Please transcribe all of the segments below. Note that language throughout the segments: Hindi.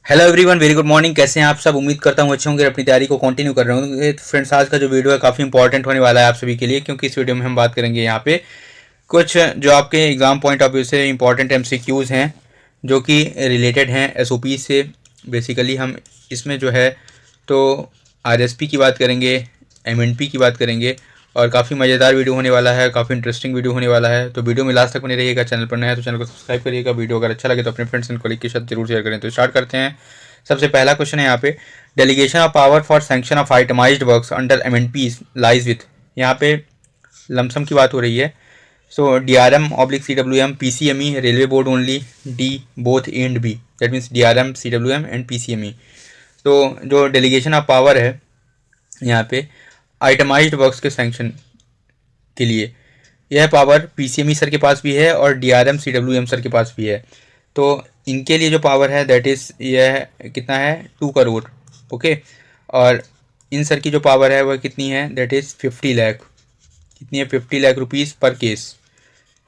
Hello everyone, very good morning. कैसे हैं आप सब? उम्मीद करता हूँ अच्छे होंगे, अपनी तैयारी को कंटिन्यू कर रहे होंगे। फ्रेंड्स, आज का जो वीडियो है काफ़ी इंपॉर्टेंट होने वाला है आप सभी के लिए, क्योंकि इस वीडियो में हम बात करेंगे यहाँ पे कुछ जो आपके एग्जाम पॉइंट ऑफ व्यू से इंपॉर्टेंट एमसीक्यूज़ हैं जो कि रिलेटेड हैं एसओपी से। बेसिकली हम इसमें जो है तो आरएसपी की बात करेंगे, एमएनपी की बात करेंगे, और काफ़ी मज़ेदार वीडियो होने वाला है, काफ़ी इंटरेस्टिंग वीडियो होने वाला है। तो वीडियो में लास्ट तक बने रहिएगा। चैनल पर नया है तो चैनल को सब्सक्राइब करिएगा। वीडियो अगर अच्छा लगे तो अपने फ्रेंड्स एंड कॉलीग के साथ जरूर शेयर करें। तो स्टार्ट करते हैं। सबसे पहला क्वेश्चन है यहाँ पे, delegation of power for sanction of itemized works under MNP lies with. यहाँ पे लमसम की बात हो रही है। So DRM oblique CWM, PCME, railway board only, D both A and B. That means DRM, CWM and PCME. तो जो डेलीगेशन ऑफ पावर है यहाँ पे आइटमाइज्ड वर्क्स के सैंक्शन के लिए, यह पावर पीसीएमई सर के पास भी है और डीआरएम सीडब्ल्यूएम सर के पास भी है। तो इनके लिए जो पावर है दैट इज़ यह कितना है, 2 करोड़। ओके, और इन सर की जो पावर है वह कितनी है, दैट इज़ 50 लाख। कितनी है, 50 लाख रुपीज़ पर केस।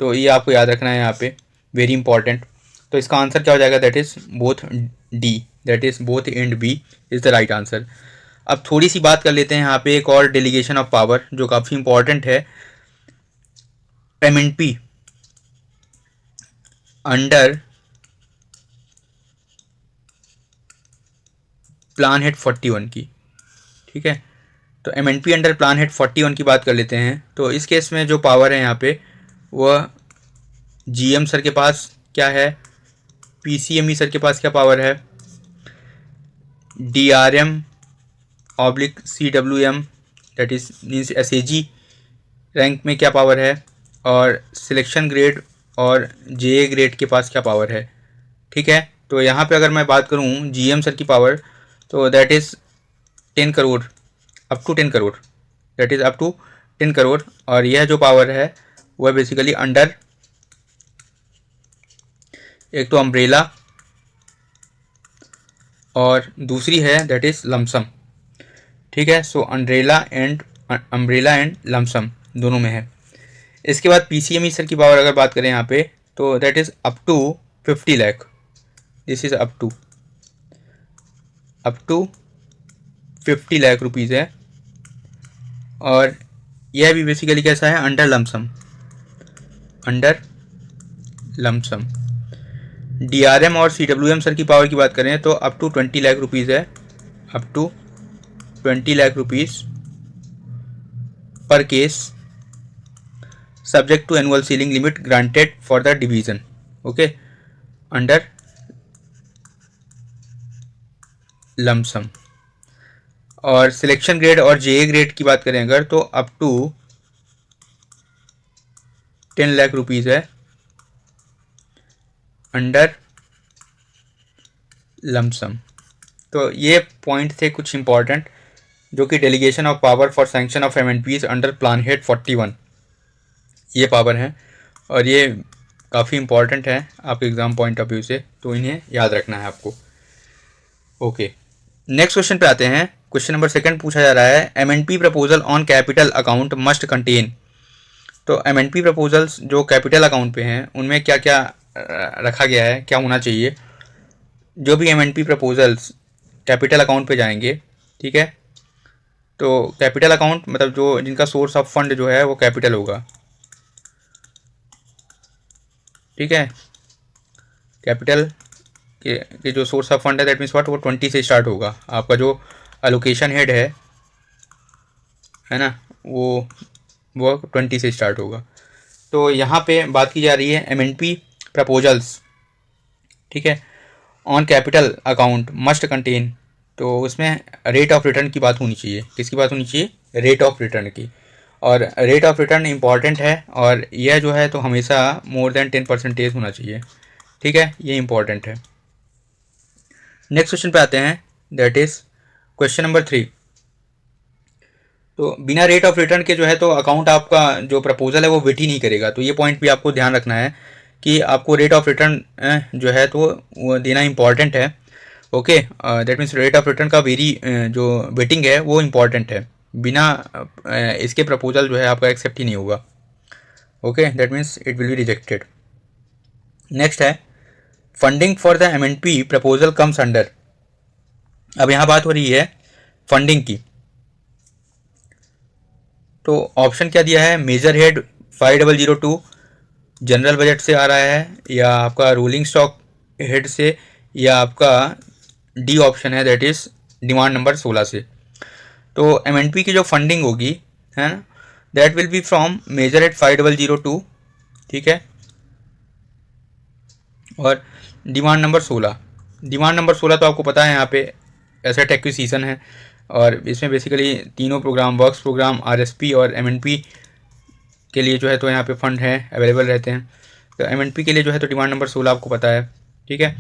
तो ये आपको याद रखना है यहाँ पे, वेरी इंपॉर्टेंट। तो इसका आंसर क्या हो जाएगा, that is both D, that is both and B is the right answer. अब थोड़ी सी बात कर लेते हैं यहाँ पे एक और डेलीगेशन ऑफ पावर जो काफ़ी इंपॉर्टेंट है। एमएनपी अंडर प्लान हेड 41 की, ठीक है। तो एमएनपी अंडर प्लान हेड 41 की बात कर लेते हैं। तो इस केस में जो पावर है यहाँ पे वह जीएम सर के पास क्या है, पीसीएमई सर के पास क्या पावर है, DRM oblique CWM that is means SAG rank में क्या पावर है, और सिलेक्शन ग्रेड और जेए ग्रेड के पास क्या पावर है, ठीक है। तो यहाँ पे अगर मैं बात करूँ जीएम सर की पावर, तो that is 10 crore, up to 10 crore, that is up to 10 crore. और यह जो पावर है वह बेसिकली अंडर, एक तो अम्ब्रेला और दूसरी है दैट इज़ लमसम, ठीक है। सो अम्ब्रेला एंड लमसम दोनों में है। इसके बाद पीसीएमई सर की पावर अगर बात करें यहाँ पे, तो that is up to 50 lakh. This is up to 50 lakh rupees है। और यह भी बेसिकली कैसा है, अंडर लमसम। डीआरएम और सीडब्ल्यूएम सर की पावर की बात करें तो अप टू 20 लाख रुपीज़ है, up to 20 lakh rupees per case, subject to annual ceiling limit granted for the division. Okay, under lump sum. और सिलेक्शन ग्रेड और जेए ग्रेड की बात करें अगर, तो अप टू 10 लाख रुपीज़ है, अंडर लमसम। तो ये पॉइंट थे कुछ इंपॉर्टेंट जो कि delegation of power for sanction of MNPs under plan head 41 ये पावर हैं, और ये काफ़ी इंपॉर्टेंट है आपके एग्ज़ाम पॉइंट ऑफ व्यू से, तो इन्हें याद रखना है आपको। ओके, नेक्स्ट क्वेश्चन पे आते हैं। क्वेश्चन नंबर 2 पूछा जा रहा है, MNP proposal on capital account must contain. तो एमएनपी प्रपोजल्स जो कैपिटल अकाउंट पे हैं उनमें क्या क्या रखा गया है, क्या होना चाहिए। जो भी एमएनपी प्रपोजल्स कैपिटल अकाउंट पे जाएंगे, ठीक है, तो कैपिटल अकाउंट मतलब जो जिनका सोर्स ऑफ फंड जो है वो कैपिटल होगा, ठीक है। कैपिटल के जो सोर्स ऑफ फंड है दैट मीन्स व्हाट, वो 20 से स्टार्ट होगा। आपका जो एलोकेशन हेड है ना, वो 20 से स्टार्ट होगा। तो यहाँ पे बात की जा रही है एमएनपी प्रपोजल्स, ठीक है, on capital account must contain. तो उसमें रेट ऑफ रिटर्न की बात होनी चाहिए। किसकी बात होनी चाहिए, रेट ऑफ रिटर्न की। और रेट ऑफ रिटर्न इंपॉर्टेंट है, और यह जो है तो हमेशा मोर देन 10% होना चाहिए, ठीक है, ये इंपॉर्टेंट है। नेक्स्ट क्वेश्चन पे आते हैं, दैट इज क्वेश्चन नंबर 3। तो बिना रेट ऑफ रिटर्न के जो है तो अकाउंट आपका जो प्रपोजल है वो वेट ही नहीं करेगा। तो ये पॉइंट भी आपको ध्यान रखना है कि आपको रेट ऑफ रिटर्न जो है तो वो देना इंपॉर्टेंट है। Okay, that means rate of return का वेरी जो वेटिंग है वो इम्पॉर्टेंट है। बिना इसके प्रपोजल जो है आपका एक्सेप्ट ही नहीं होगा। Okay, that means it will be rejected. Next है, funding for the MNP proposal comes under. अब यहाँ बात हो रही है फंडिंग की। तो ऑप्शन क्या दिया है, मेजर हेड 5002 जनरल बजट से आ रहा है, या आपका रोलिंग स्टॉक हेड से, या आपका डी ऑप्शन है दैट इज डिमांड नंबर 16 से। तो एमएनपी की जो फंडिंग होगी है ना, that will be from major head 5002, ठीक है, और डिमांड नंबर 16। डिमांड नंबर 16 तो आपको पता है यहाँ पे एसेट एक्विजिशन है, और इसमें बेसिकली तीनों प्रोग्राम, वर्क्स प्रोग्राम, आरएसपी और एमएनपी के लिए जो है तो यहाँ पे फंड है अवेलेबल रहते हैं। तो एमएनपी के लिए जो है तो डिमांड नंबर 16 आपको पता है, ठीक है।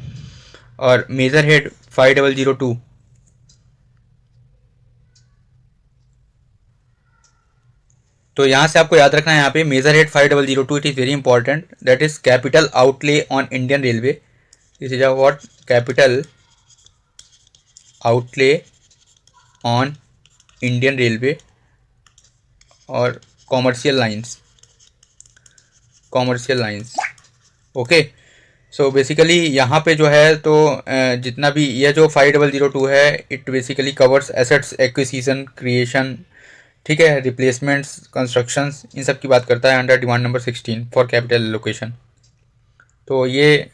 और मेजर हेड 5002, तो यहाँ से आपको याद रखना है, यहाँ पे major head 5002 it is very important, that is capital outlay on Indian railway. This is what, capital outlay on Indian railway और commercial lines, okay. So basically यहाँ पे जो है तो जितना भी यह जो 5002 है, it basically covers assets acquisition, creation, ठीक है, रिप्लेसमेंट्स, कंस्ट्रक्शंस, इन सब की बात करता है under demand number 16 for capital allocation. तो ये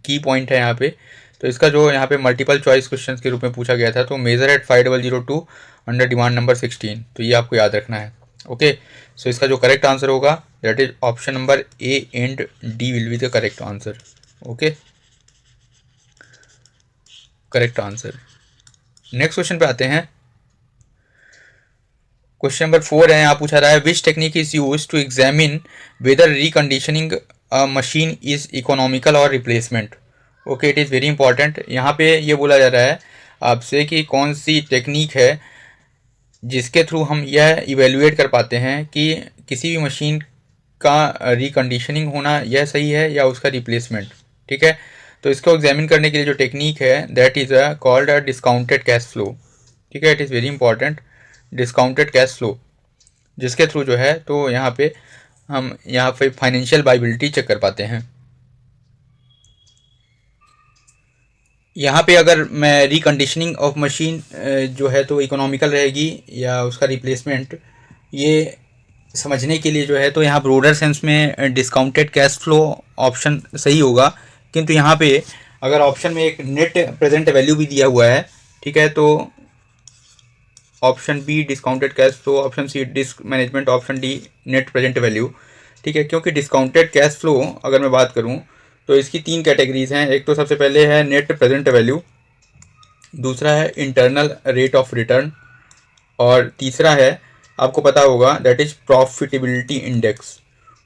की पॉइंट है यहाँ पे। तो इसका जो यहाँ पे मल्टीपल चॉइस क्वेश्चंस के रूप में पूछा गया था, तो major at 5002 under demand number 16, तो ये आपको याद रखना है, ओके। सो इसका जो करेक्ट आंसर होगा that is option number A and D will be the correct answer, okay, correct answer. Next question पे आते हैं। क्वेश्चन नंबर 4 है, यहाँ पूछा रहा है which technique is use to examine whether reconditioning machine is economical और replacement. Okay, it is very important. यहाँ पे ये बोला जा रहा है आपसे कि कौन सी टेक्निक है जिसके थ्रू हम यह इवेल्युएट कर पाते हैं कि किसी भी मशीन का रिकंडीशनिंग होना यह सही है या उसका रिप्लेसमेंट, ठीक है। तो इसको एग्जामिन करने के लिए जो टेक्निक है that is called a discounted cash flow, ठीक है, it is very important, discounted cash flow, जिसके थ्रू जो है तो यहाँ पे हम यहाँ पे फाइनेंशियल वायबिलिटी चेक कर पाते हैं। यहाँ पे अगर मैं रिकंडीशनिंग ऑफ मशीन जो है तो इकोनॉमिकल रहेगी या उसका रिप्लेसमेंट, ये समझने के लिए जो है तो यहाँ ब्रोडर सेंस में डिस्काउंटेड कैश फ्लो ऑप्शन सही होगा। किंतु यहाँ पे अगर ऑप्शन में एक नेट प्रेजेंट वैल्यू भी दिया हुआ है, ठीक है, तो option B discounted cash flow, option C disk management, option D net present value, ठीक है। क्योंकि डिस्काउंटेड कैश फ्लो अगर मैं बात करूँ तो इसकी 3 कैटेगरीज हैं। एक तो सबसे पहले है नेट प्रेजेंट वैल्यू, दूसरा है इंटरनल रेट ऑफ रिटर्न, और तीसरा है आपको पता होगा that is profitability index,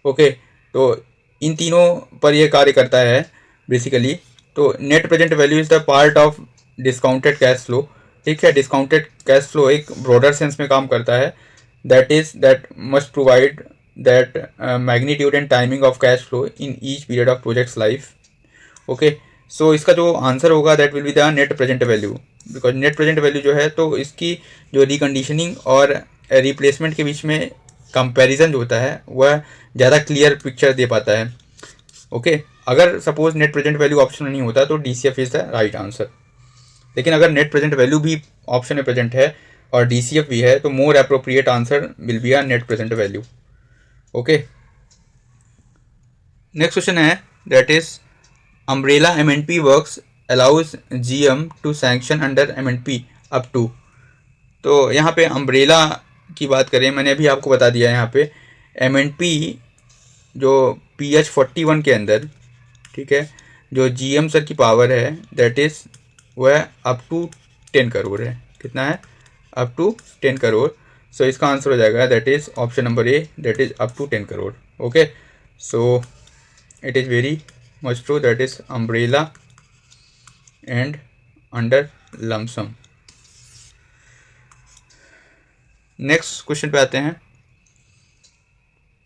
okay. तो इन तीनों पर यह कार्य करता है बेसिकली। तो net present value is the part of discounted cash flow, ठीक है। डिस्काउंटेड कैश फ्लो एक ब्रॉडर सेंस में काम करता है, that must provide that magnitude and timing of cash flow in each period of projects life, okay. So इसका जो आंसर होगा that will be the net present value, because net present value जो है तो इसकी जो रिकंडीशनिंग और रिप्लेसमेंट के बीच में कंपैरिजन जो होता है वह ज़्यादा क्लियर पिक्चर दे पाता है, ओके। अगर suppose net present value option में नहीं होता तो DCF is the right answer, लेकिन अगर नेट प्रेजेंट वैल्यू भी ऑप्शन में प्रेजेंट है और DCF भी है तो more appropriate answer will be a net present value, okay. Next question है that is umbrella MNP works allows GM to sanction under MNP up to. तो यहाँ पे अम्ब्रेला की बात करें, मैंने अभी आपको बता दिया यहाँ पे MNP जो PH41 के अंदर, ठीक है, जो GM सर की पावर है दैट इज़ वह अप टू 10 करोड़ है। कितना है? Up to 10 crore. सो इसका आंसर हो जाएगा that is option number A, that is up to 10 crore, okay. So it is very much true, that is umbrella and under lump sum. Next question पे आते हैं।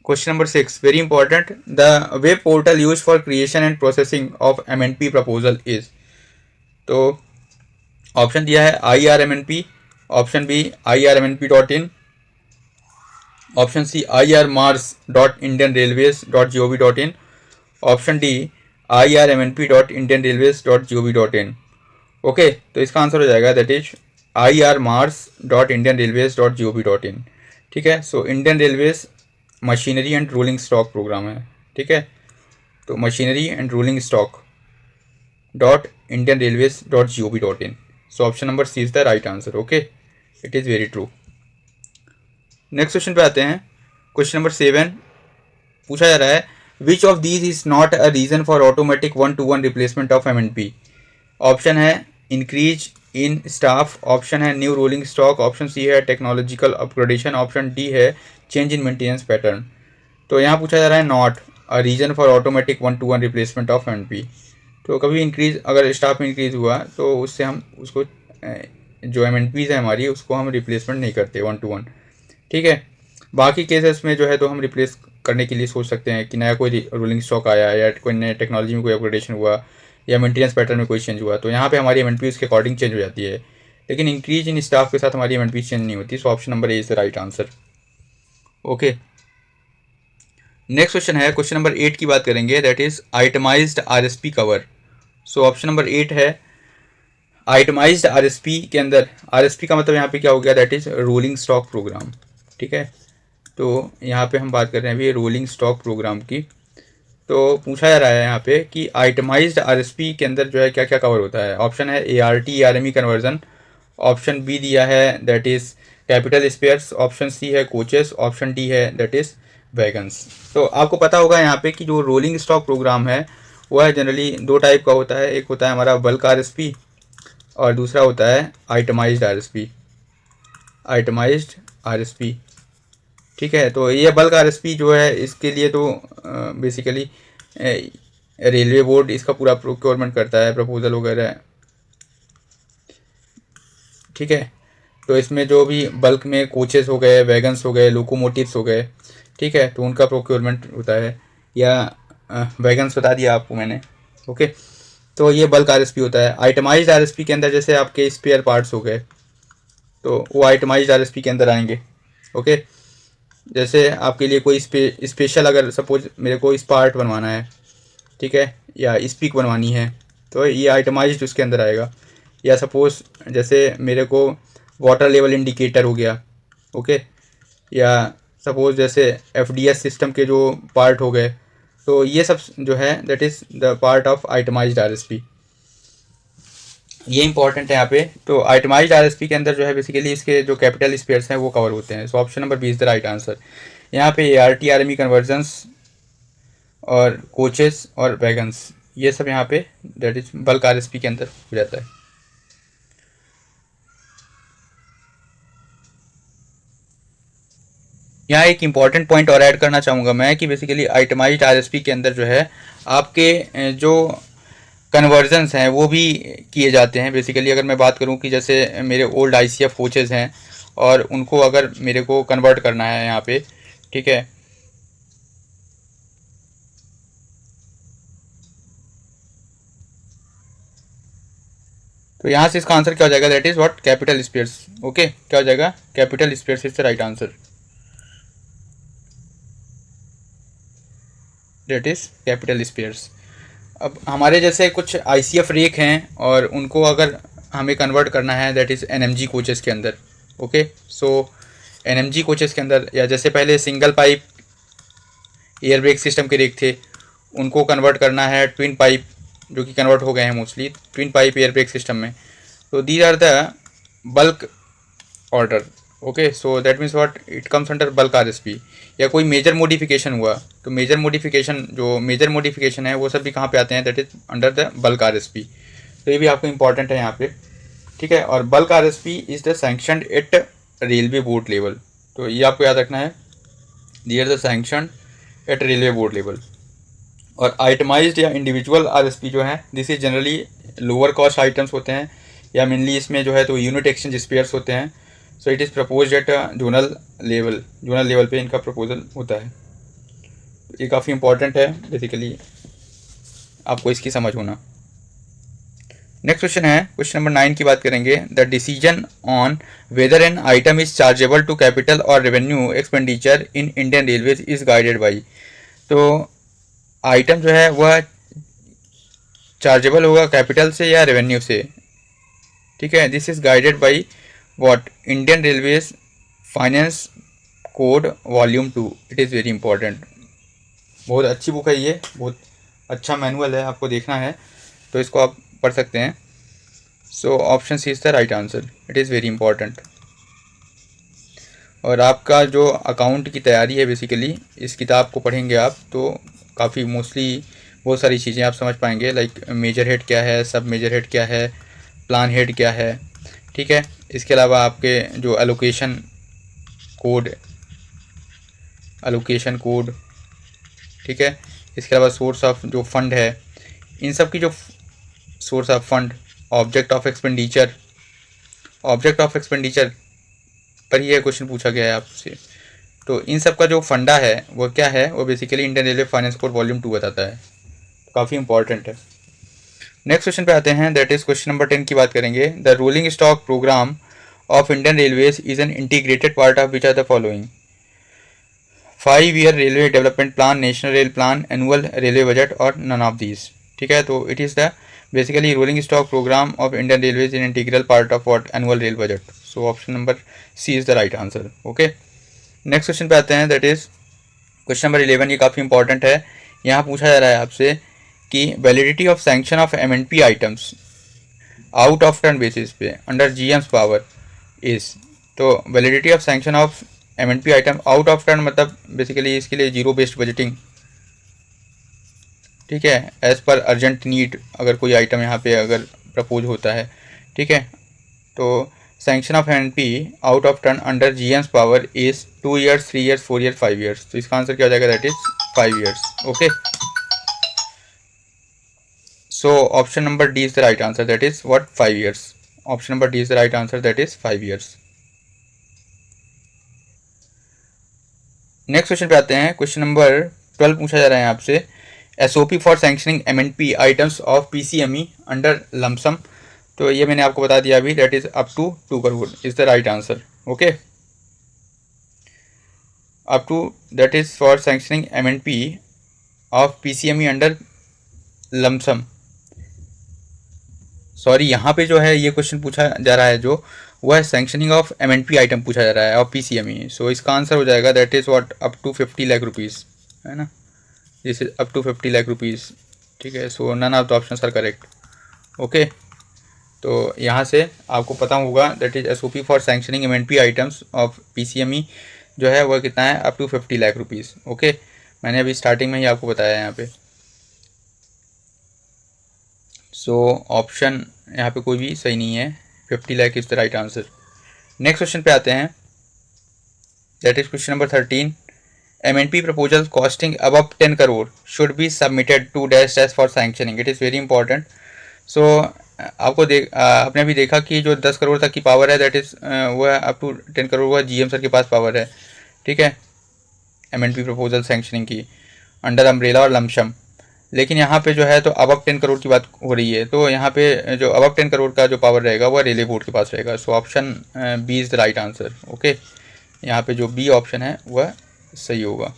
Question number 6 very important, the web portal use for creation and processing of MNP proposal is. तो ऑप्शन दिया है IRMNP, option B IRMNP.in, option C irmars.indianrailways.gov.in, option D irmnp.indianrailways.gov.in, okay, तो इसका आंसर हो जाएगा दैट इज irmars.indianrailways.gov.in। ठीक है, so Indian railways machinery and rolling stock program है। ठीक है, तो machinery and rolling stock .indianrailways.gov.in। So option number C is the right answer. Okay, it is very true. Next question पे आते हैं। क्वेश्चन नंबर 7 पूछा जा रहा है, which of these is not a reason for automatic 1-to-1 replacement of MNP. Option है इंक्रीज इन स्टाफ, ऑप्शन है new rolling stock, option C है टेक्नोलॉजिकल अपग्रेडेशन, ऑप्शन डी है चेंज इन मेंटेनेंस पैटर्न। तो यहाँ पूछा जा रहा है not a reason for automatic 1-to-1 replacement of MNP. तो कभी इंक्रीज, अगर स्टाफ में इंक्रीज हुआ तो उससे हम उसको जो एमएनपीज है हमारी उसको हम रिप्लेसमेंट नहीं करते 1-to-1। ठीक है, बाकी केसेस में जो है तो हम रिप्लेस करने के लिए सोच सकते हैं कि नया कोई रोलिंग स्टॉक आया या कोई नए टेक्नोलॉजी में कोई अपग्रेडेशन हुआ या मेंटेनेंस पैटर्न में कोई चेंज हुआ, तो यहाँ पे हमारी एमएनपी उसके अकॉर्डिंग चेंज हो जाती है। लेकिन इंक्रीज इन स्टाफ के साथ हमारी एमएनपी चेंज नहीं होती। सो option number A is the right answer. Okay, next question है, क्वेश्चन नंबर 8 की बात करेंगे, that is itemised RSP cover. So option number 8 है आइटमाइज्ड आरएसपी के अंदर, आरएसपी का मतलब यहाँ पे क्या हो गया, that is rolling stock program. ठीक है, तो यहाँ पे हम बात कर रहे हैं अभी रोलिंग स्टॉक प्रोग्राम की। तो पूछा जा रहा है यहाँ पे कि आइटमाइज्ड आरएसपी के अंदर जो है क्या क्या कवर होता है। ऑप्शन है ART RME conversion, option B दिया है that is capital spares, option C है कोचेस, ऑप्शन डी है दैट इज वैगन्स। तो आपको पता होगा यहाँ पे कि जो रोलिंग स्टॉक प्रोग्राम है वो है जनरली दो टाइप का होता है। एक होता है हमारा बल्क आरएसपी और दूसरा होता है आइटमाइज्ड आरएसपी। आइटमाइज्ड आरएसपी, ठीक है, तो ये बल्क आरएसपी जो है इसके लिए तो बेसिकली रेलवे बोर्ड इसका पूरा प्रोक्योरमेंट करता है, प्रपोजल वगैरह। ठीक है, तो इसमें जो भी बल्क में कोचेस हो गए, वैगन्स हो गए, लोकोमोटिव्स हो गए, ठीक है, तो उनका प्रोक्योरमेंट होता है। या वैगन्स बता दिया आपको मैंने। ओके, तो ये बल्क आरएसपी होता है। आइटमाइज्ड आरएसपी के अंदर जैसे आपके स्पेयर पार्ट्स हो गए तो वो आइटमाइज्ड आरएसपी के अंदर आएंगे। ओके, जैसे आपके लिए कोई स्पेशल, अगर सपोज मेरे को इस पार्ट बनवाना है, ठीक है, या स्पीक बनवानी है, तो ये आइटमाइज्ड उसके अंदर आएगा। या सपोज जैसे मेरे को वाटर लेवल इंडिकेटर हो गया, ओके, या सपोज जैसे एफडीएस सिस्टम के जो पार्ट हो गए, तो ये सब जो है that is the part of itemised RSP. ये इंपॉर्टेंट है यहाँ पे। तो आइटमाइज्ड आरएसपी के अंदर जो है बेसिकली इसके जो कैपिटल स्पेयर्स हैं वो कवर होते हैं। So option number B is the right answer. यहाँ पे एआरटी आरएमई कन्वर्जन्स और कोचेस और वैगन्स ये सब यहाँ पे दैट इज बल्क आरएसपी के अंदर हो जाता है। यहाँ एक इम्पॉर्टेंट पॉइंट और ऐड करना चाहूँगा मैं कि बेसिकली आइटमाइज्ड आरएसपी के अंदर जो है आपके जो कन्वर्जन्स हैं वो भी किए जाते हैं। बेसिकली अगर मैं बात करूं कि जैसे मेरे ओल्ड आईसीएफ कोचेज़ हैं और उनको अगर मेरे को कन्वर्ट करना है यहाँ पे, ठीक है, तो यहाँ से इसका आंसर क्या हो जाएगा, that is what, capital spares. Okay, क्या हो जाएगा, capital spares is the right answer. That is capital spares. अब हमारे जैसे कुछ आईसीएफ रेक हैं और उनको अगर हमें कन्वर्ट करना है दैट इज़ एनएमजी कोचेस के अंदर। ओके, सो एनएमजी कोचेस के अंदर, या जैसे पहले single pipe air brake system के रेक थे उनको कन्वर्ट करना है ट्विन पाइप, जो कि कन्वर्ट हो गए हैं mostly twin pipe air brake system में। तो these are the bulk order. Okay, so that means what, it comes under bulk RSP. या कोई मेजर मॉडिफिकेशन हुआ तो मेजर मॉडिफिकेशन है वो सब भी कहाँ पे आते हैं, that is under the bulk RSP. तो ये भी आपको इंपॉर्टेंट है यहाँ पे, ठीक है। और bulk RSP is the sanctioned at railway board level. तो ये आपको याद रखना है, they are the sanctioned at railway board level. और आइटमाइज्ड या इंडिविजुअल आरएसपी जो है this is generally lower cost items होते हैं, या मेनली इसमें जो है तो यूनिट एक्सचेंज स्पेयर्स होते हैं। So it is propose at zonal level पे इनका प्रपोजल होता है। ये काफ़ी इंपॉर्टेंट है, बेसिकली आपको इसकी समझ होना। नेक्स्ट क्वेश्चन है, क्वेश्चन नंबर 9 की बात करेंगे। The decision on whether an item is chargeable to capital और revenue expenditure in Indian railways is guided by. तो आइटम जो है वह चार्जेबल होगा कैपिटल से या रेवेन्यू से, ठीक है। This is guided by what, Indian railways finance code volume 2। It is very important. बहुत अच्छी बुक है ये, बहुत अच्छा मैनुअल है, आपको देखना है तो इसको आप पढ़ सकते हैं। So option C is the right answer, it is very important. और आपका जो अकाउंट की तैयारी है बेसिकली, इस किताब को पढ़ेंगे आप तो काफ़ी मोस्टली बहुत सारी चीज़ें आप समझ पाएंगे, लाइक मेजर हेड क्या है, सब मेजर हेड क्या है, प्लान हेड क्या है, ठीक है। इसके अलावा आपके जो एलोकेशन कोड, ठीक है। इसके अलावा सोर्स ऑफ जो फंड है, इन सब की जो source of fund, object of expenditure पर ही यह क्वेश्चन पूछा गया है आपसे। तो इन सब का जो फंडा है वो क्या है, वो basically Indian railway finance code volume 2 बताता है, काफ़ी इंपॉर्टेंट है। नेक्स्ट क्वेश्चन पे आते हैं, दैट इज क्वेश्चन नंबर 10 की बात करेंगे। The rolling stock programme of Indian railways is an integrated part of which are the following? 5 year railway development plan, national rail plan, annual railway budget और नन ऑफ दीज, ठीक है। तो it is the basically rolling stock programme of Indian railways in integral part of what, annual rail budget. So option number C is the right answer. Okay, next question पे आते हैं, दैट इज क्वेश्चन नंबर 11। ये काफ़ी इंपॉर्टेंट है। यहाँ पूछा जा रहा है आपसे कि validity of sanction of MNP items out of turn basis पे अंडर जीएम्स पावर इज। तो validity of sanction of MNP item out of turn मतलब बेसिकली इसके लिए जीरो बेस्ड बजटिंग, ठीक है, एज पर अर्जेंट नीड अगर कोई आइटम यहाँ पे अगर प्रपोज होता है, ठीक है। तो sanction of MNP out of turn under GMs power is 2 years, 3 years, 4 year, 5 years. तो इसका आंसर क्या हो जाएगा, that is 5 years. Okay, so option number D is the right answer, that is what, 5 years. Option number D is the right answer, that is 5 years. Next question पे आते हैं। क्वेश्चन नंबर 12 पूछा जा रहा है आपसे, SOP for sanctioning MNP items of PCME under lump sum. तो ये मैंने आपको बता दिया अभी, that is up to 2 crore is the right answer. Okay, up to, that is for sanctioning MNP of PCME under lumpsum. Sorry, यहाँ पे जो है ये क्वेश्चन पूछा जा रहा है जो वह है सैंक्शनिंग ऑफ एमएनपी आइटम पूछा जा रहा है और पीसीएमई। सो इसका आंसर हो जाएगा that is what, up to 50 lakh rupees, है ना। This is up to 50 lakh rupees, ठीक है। So none of the options are correct. Okay, तो यहाँ से आपको पता होगा that is SOP for sanctioning MNP items of PCME जो है वह कितना है, up to 50 lakh rupees. Okay, मैंने अभी स्टार्टिंग में ही आपको बताया यहाँ पे। सो ऑप्शन यहाँ पे कोई भी सही नहीं है, 50 lakh is the right answer. Next question पे आते हैं, that is question number 13। MNP proposal costing above 10 crore should be submitted to dash dash for sanctioning. It is very important. So आपको आपने अभी देखा कि जो 10 करोड़ तक की पावर है दैट इज़ वह अप टू 10 करोड़ वह जीएम सर के पास पावर है, ठीक है, एमएनपी प्रपोजल सैंक्शनिंग की अंडर अम्ब्रेला और लमशम। लेकिन यहाँ पे जो है तो अबव 10 करोड़ की बात हो रही है, तो यहाँ पे जो अबव 10 करोड़ का जो पावर रहेगा वह रेलवे बोर्ड के पास रहेगा। So option B is the right answer. Okay, यहाँ पे जो बी ऑप्शन है वह सही होगा।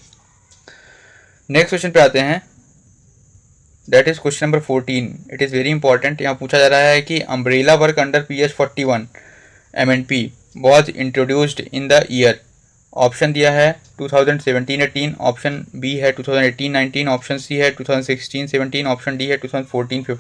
नेक्स्ट क्वेश्चन पे आते हैं, that is question number 14। It is very important. यहाँ पूछा जा रहा है कि umbrella work under PH41 MNP was introduced in the year. Option दिया है 2017-18, ऑप्शन बी है 2018-19, ऑप्शन सी है 2016-17, ऑप्शन डी है 2014-15।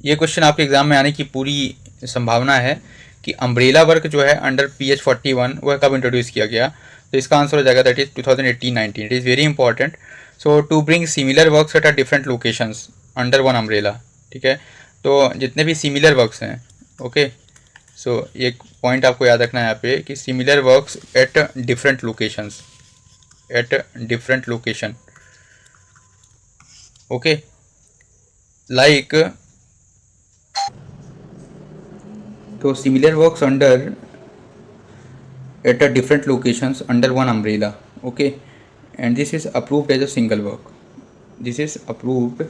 ये क्वेश्चन आपके एग्जाम में आने की पूरी संभावना है कि अम्ब्रेला वर्क जो है अंडर PH41 वह कब इंट्रोड्यूस किया गया। तो इसका आंसर हो जाएगा that is 2018-19। It is very important. So to bring similar works at a different locations under one umbrella, ठीक है। तो जितने भी सिमिलर वर्क्स हैं, ओके, सो एक पॉइंट आपको याद रखना है यहाँ पे कि similar works at different locations, at different location, okay, like, तो similar works under at a different locations under one umbrella, okay, and this is approved as a single work. This is approved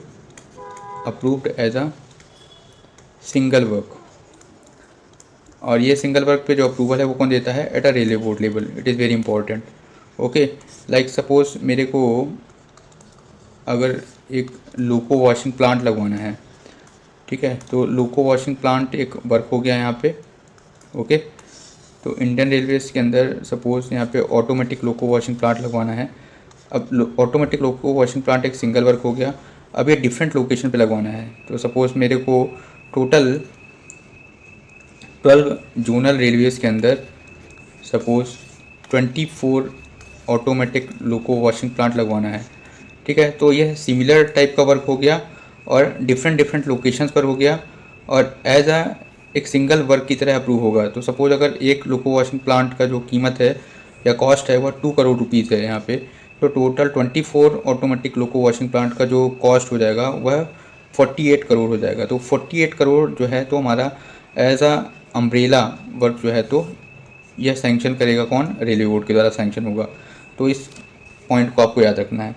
as a single work. और ये सिंगल वर्क पे जो अप्रूवल है वो कौन देता है, at a railway board level. It is very important. Okay, like suppose मेरे को अगर एक लोको वॉशिंग प्लांट लगवाना है, ठीक है। तो लोको वॉशिंग प्लांट एक वर्क हो गया यहाँ पे। ओके, तो इंडियन रेलवेज़ के अंदर सपोज़ यहाँ पे ऑटोमेटिक लोको वॉशिंग प्लांट लगवाना है। अब ऑटोमेटिक लोको वॉशिंग प्लांट एक सिंगल वर्क हो गया। अब ये डिफरेंट लोकेशन पे लगवाना है। तो सपोज़ मेरे को टोटल 12 जोनल रेलवेज़ के अंदर सपोज़ 24 ऑटोमेटिक लोको वॉशिंग प्लांट लगवाना है। ठीक है, तो यह सिमिलर टाइप का वर्क हो गया और डिफरेंट डिफरेंट लोकेशंस पर हो गया और एज अ एक सिंगल वर्क की तरह अप्रूव होगा। तो सपोज़ अगर एक लोको वॉशिंग प्लांट का जो कीमत है या कॉस्ट है वह 2 करोड़ रुपीज़ है यहाँ पे, तो टोटल 24 ऑटोमेटिक लोको वॉशिंग प्लांट का जो कॉस्ट हो जाएगा वह 48 करोड़ हो जाएगा। तो 48 करोड़ जो है तो हमारा एज अ अम्ब्रेला वर्क जो है तो यह सैंक्शन करेगा कौन, रेलवे बोर्ड के द्वारा सैंक्शन होगा। तो इस पॉइंट को आपको याद रखना है।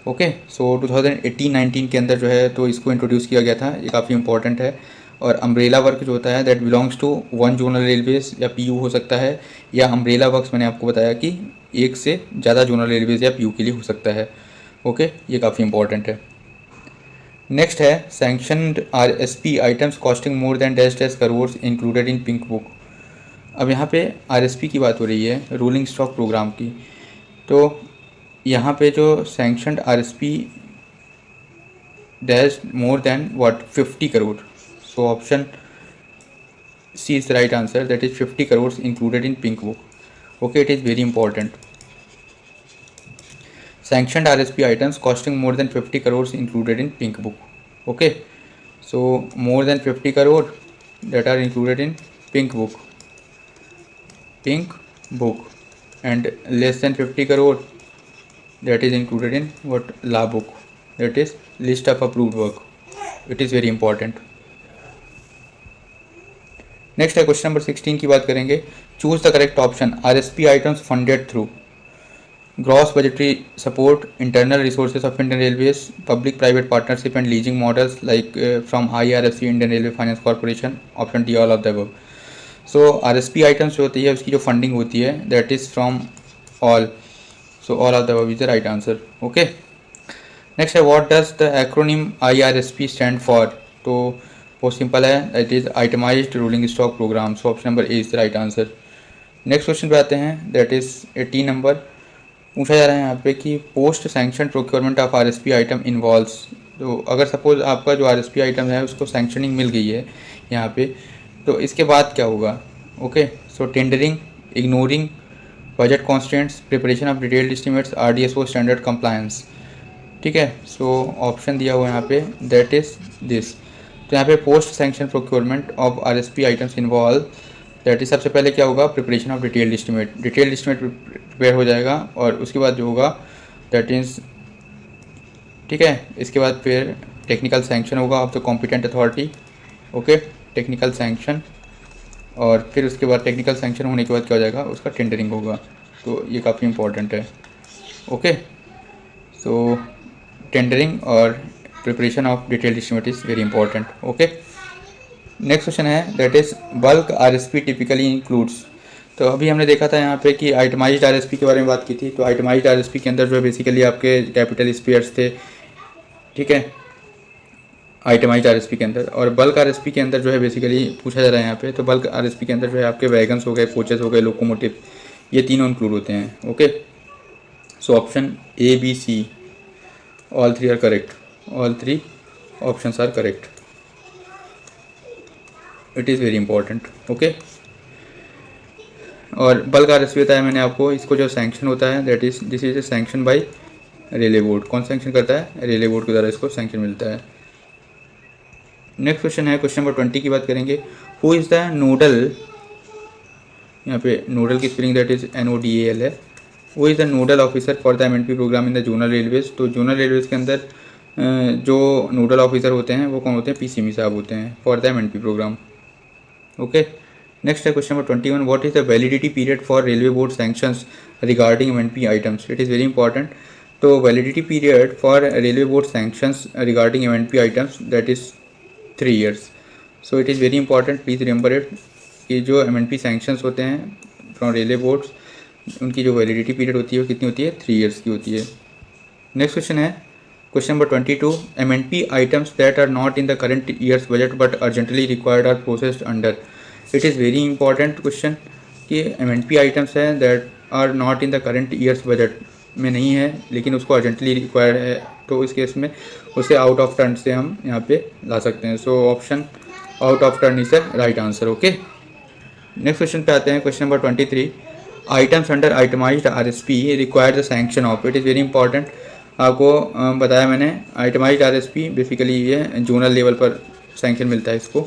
ओके, सो 2018-19 के अंदर जो है तो इसको इंट्रोड्यूस किया गया था, ये काफ़ी इंपॉर्टेंट है। और अम्ब्रेला वर्क जो होता है that belongs to one zonal railways या पीयू हो सकता है, या अम्ब्रेला वर्क्स मैंने आपको बताया कि एक से ज़्यादा जोनल रेलवेज या पीयू के लिए हो सकता है। ओके, ये काफ़ी इंपॉर्टेंट है। नेक्स्ट है sanctioned RSP items costing more than dash dash crores included in pink book. अब यहाँ पे आरएसपी की बात हो रही है, रूलिंग स्टॉक प्रोग्राम की। तो यहाँ पे जो sanctioned RSP dash more than what 50 crore, so option C is the right answer, that is 50 crore included in pink book. Okay, it is very important. sanctioned RSP items costing more than 50 crores included in pink book. Okay, so more than 50 crore that are included in pink book and less than 50 crore that is included in what, law book, that is list of approved work. It is very important. Next है क्वेश्चन नंबर 16 की बात करेंगे। Choose the correct option. RSP items funded through gross budgetary support, internal resources of Indian Railways, public-private partnership and leasing models like from IRFC, Indian Railway Finance Corporation, option D all of the above. So RSP items जो होती है उसकी जो फंडिंग होती है that is from all, so all of the above is the right answer. Okay, next है what does the acronym IRSP stand for? तो बहुत सिंपल है, that is itemized rolling stock program, so option number A is the right answer. Next question पे आते हैं, that is 18 नंबर। पूछा जा रहा है यहाँ पे कि post sanction procurement of RSP item involves. तो अगर सपोज आपका जो आरएसपी आइटम है उसको सैंक्शनिंग मिल गई है यहाँ पे, तो इसके बाद क्या होगा। Okay, so tendering, ignoring budget constants, preparation of detailed estimates, RDSO standard compliance. ठीक है, सो ऑप्शन दिया हुआ है यहाँ पे दैट इज दिस। तो यहाँ पे post sanction procurement of RSP items involve, that is सबसे पहले क्या होगा, preparation of detailed estimate. Detailed estimate prepare हो जाएगा और उसके बाद जो होगा दैट इज, ठीक है, इसके बाद फिर टेक्निकल सैंक्शन होगा of the competent authority. Okay, technical sanction, और फिर उसके बाद टेक्निकल सैंक्शन होने के बाद क्या हो जाएगा, उसका टेंडरिंग होगा। तो ये काफ़ी इंपॉर्टेंट है। ओके, सो टेंडरिंग और preparation of detailed estimate is very important. Okay, next question है that is bulk RSP typically includes. तो अभी हमने देखा था यहाँ पे कि आइटमाइज्ड आरएसपी के बारे में बात की थी। तो आइटमाइज्ड आरएसपी के अंदर जो है बेसिकली आपके कैपिटल स्पेयर्स थे, ठीक है, आइटमाइज्ड आरएसपी के अंदर। और बल्क आरएसपी के अंदर जो है बेसिकली पूछा जा रहा है यहाँ पे, तो बल्क आरएसपी के अंदर जो है आपके वैगन्स हो गए, कोचेस हो गए, लोकोमोटिव, ये तीनों इंक्लूड होते हैं। Okay, so option A B C all three are correct, all three options are correct. It is very important. Okay, और बल्क आरएसपी बताया मैंने आपको, इसको जो सैंक्शन होता है that is this is a sanction by railway board. कौन सैंक्शन करता है, रेलवे बोर्ड के द्वारा इसको सैंक्शन मिलता है। नेक्स्ट क्वेश्चन है क्वेश्चन नंबर 20 की बात करेंगे। हु इज़ द नोडल, यहाँ पे नोडल की स्पेलिंग दैट इज NODAL है। वो is the nodal officer for the MNP programme in the zonal railways. तो जोनल रेलवेज के अंदर जो नोडल ऑफिसर होते हैं वो कौन होते हैं, PCME साहब होते हैं for the MNP program. Okay, next है question number 21। What is the validity period for railway board sanctions regarding MNP items. It is very important. तो validity period for railway board sanctions regarding MNP items that is 3 years। So it is very important, please remember it कि जो MNP सैंक्शंस होते हैं फ्रॉम रेलवे बोर्ड्स, उनकी जो वैलिडिटी पीरियड होती है वो कितनी होती है, 3 years की होती है। नेक्स्ट क्वेश्चन है question number 22, M&P items that are not in the current year's budget but urgently required are processed under. It is very important question कि M&P items हैं that are not in the current year's budget में नहीं है लेकिन उसको अर्जेंटली रिक्वायर्ड है, तो इस केस में उसे आउट ऑफ टर्न से हम यहाँ पे ला सकते हैं. So option out of turn is the right answer. Okay, next question पे आते हैं. Question number 23, items under itemised RSP require the sanction of. It is very important. आपको बताया मैंने, आइटमाइज्ड RSP बेसिकली ये जोनल लेवल पर सैंक्शन मिलता है इसको.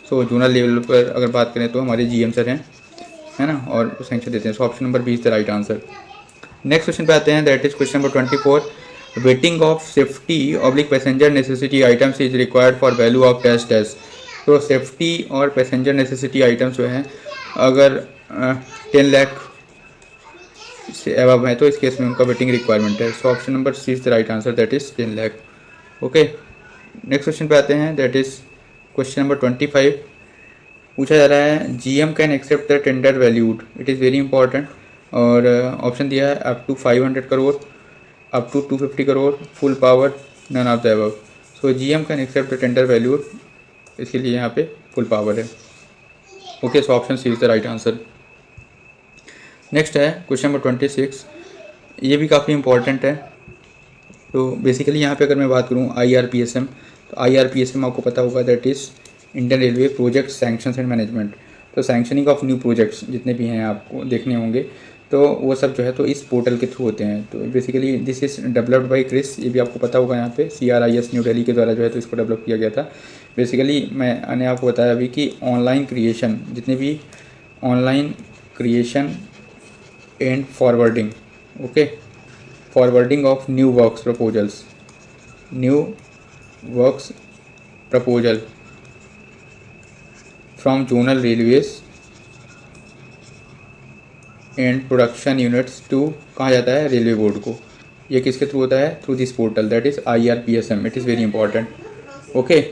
सो जोनल लेवल पर अगर बात करें तो हमारे GM सर हैं, है ना, और सैंक्शन देते हैं. So option number B is the right answer. Next question पे आते हैं. That is question number 24, weighting of safety oblique passenger necessity items is required for value of dash dash. तो सेफ्टी और पैसेंजर नेसेसिटी आइटम्स जो हैं अगर 10 लाख से अबव है तो इस केस में उनका वेटिंग रिक्वायरमेंट है. So option number C is the right answer, that is 10 lakh. Okay, next question पे आते हैं. That is question number 25. पूछा जा रहा है GM can accept the tender valued. It is very important. और ऑप्शन दिया है up to 500 crore, up to 250 crore, full power, none of the above. So GM can accept the tender valued, इसके लिए यहाँ पे फुल पावर है. Okay, so option C is the right answer. Next है क्वेश्चन नंबर 26. ये भी काफ़ी इंपॉर्टेंट है. तो बेसिकली यहाँ पे अगर मैं बात करूँ IRPSM, तो IRPSM आपको पता होगा that is Indian railway project sanctions and management. तो सैंक्शनिंग ऑफ न्यू प्रोजेक्ट्स जितने भी हैं आपको देखने होंगे, तो वो सब जो है तो इस पोर्टल के थ्रू होते हैं. तो basically this is developed by CRIS. ये भी आपको पता होगा, यहाँ पे CRIS न्यू दिल्ली के द्वारा जो है तो इसको डेवलप किया गया था. बेसिकली मैंने आपको बताया अभी कि ऑनलाइन क्रिएशन, जितने भी online creation and forwarding, okay, forwarding of new works proposal from zonal railways and production units to कहाँ जाता है, रेलवे बोर्ड को. ये किसके थ्रू होता है, through this portal, that is IRPSM. It is very important. Okay,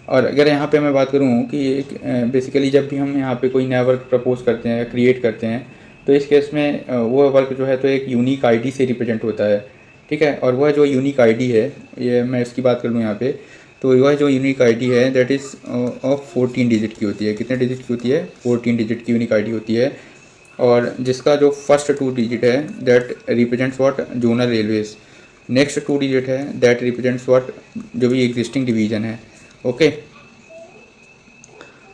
और अगर यहाँ पे मैं बात करूँ कि बेसिकली जब भी हम यहाँ पे कोई नया वर्क प्रपोज करते हैं या क्रिएट करते हैं, तो इस केस में वो वर्क जो है तो एक यूनिक ID से रिप्रेजेंट होता है. ठीक है, और वह जो यूनिक ID है, ये मैं इसकी बात कर लूँ यहाँ पे, तो वह जो यूनिक ID है दैट इज़ ऑफ 14 डिजिट की होती है. कितने डिजिट की होती है, 14 डिजिट की यूनिक ID होती है. और जिसका जो फर्स्ट 2 डिजिट है that represents what, zonal railways. Next 2 digit है दैट रिप्रेजेंट्स व्हाट, जो भी एग्जिस्टिंग डिवीज़न है. ओके,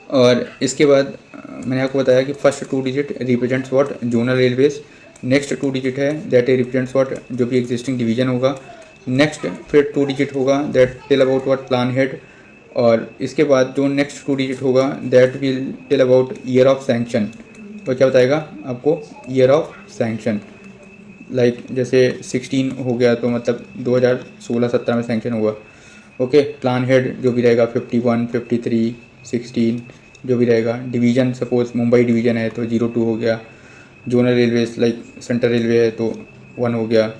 और इसके बाद मैंने आपको बताया कि first 2 digit represents what, zonal railways. Next 2 digit है दैट रिप्रेजेंट्स व्हाट, जो भी एग्जिस्टिंग डिवीज़न होगा. नेक्स्ट फिर 2 डिजिट होगा that tell about what, plan head. और इसके बाद जो नेक्स्ट 2 डिजिट होगा that will tell about year of sanction. तो क्या बताएगा आपको, ईयर ऑफ सैंक्शन. लाइक जैसे 16 हो गया तो मतलब 2016-17 में सैंक्शन हुआ. ओके, प्लान हेड जो भी रहेगा 51, 53, 16 जो भी रहेगा. डिवीज़न सपोज मुंबई डिवीज़न है तो 02 हो गया. Zonal railways like central railway है तो 1 हो गया.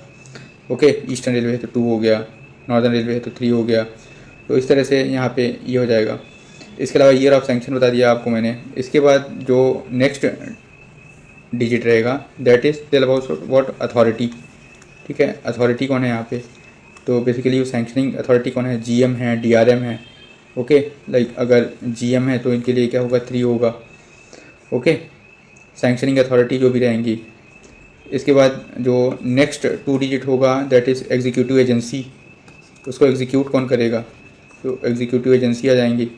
ओके, ईस्टर्न रेलवे है तो 2 हो गया. नॉर्दर्न रेलवे है तो 3 हो गया. तो इस तरह से यहाँ पे ये हो जाएगा. इसके अलावा ईयर ऑफ सैंक्शन बता दिया आपको मैंने. इसके बाद जो नेक्स्ट डिजिट रहेगा that is tell about what, authority. ठीक है, अथॉरिटी कौन है यहाँ पे, तो बेसिकली वो सैंक्शनिंग अथॉरिटी कौन है, GM है, DRM है. ओके, लाइक अगर GM है तो इनके लिए क्या होगा, 3 होगा. ओके, सैंक्शनिंग अथॉरिटी जो भी रहेंगी. इसके बाद जो नेक्स्ट 2 डिजिट होगा दैट इज़ एग्जीक्यूटिव एजेंसी. उसको एग्जीक्यूट कौन करेगा, तो एग्जीक्यूटिव एजेंसी आ जाएंगी.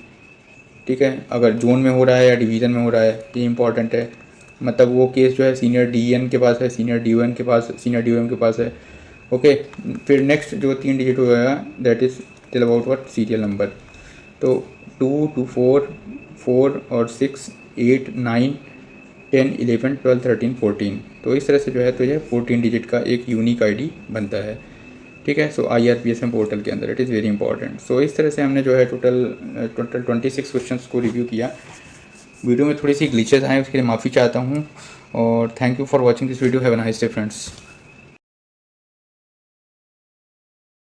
ठीक है, अगर जोन में हो रहा है या डिवीज़न में हो रहा है, ये इंपॉर्टेंट है. मतलब वो केस जो है सीनियर DN के पास है, सीनियर DON के पास, सीनियर DOM के पास है. ओके, फिर नेक्स्ट जो 3 डिजिट होगा that is tell about what, serial number. तो 2 to 4 और 6, 8, 9, 10, 11, 12, 13, 14. तो इस तरह से जो है तो ये 14 डिजिट का एक यूनिक ID बनता है. ठीक है, सो IRPSM पोर्टल के अंदर. It is very important. So इस तरह से हमने जो है टोटल 26 क्वेश्चंस को रिव्यू किया. वीडियो में थोड़ी सी ग्लिचेस आए, उसके लिए माफ़ी चाहता हूँ. और thank you for watching this video. Have a nice day friends.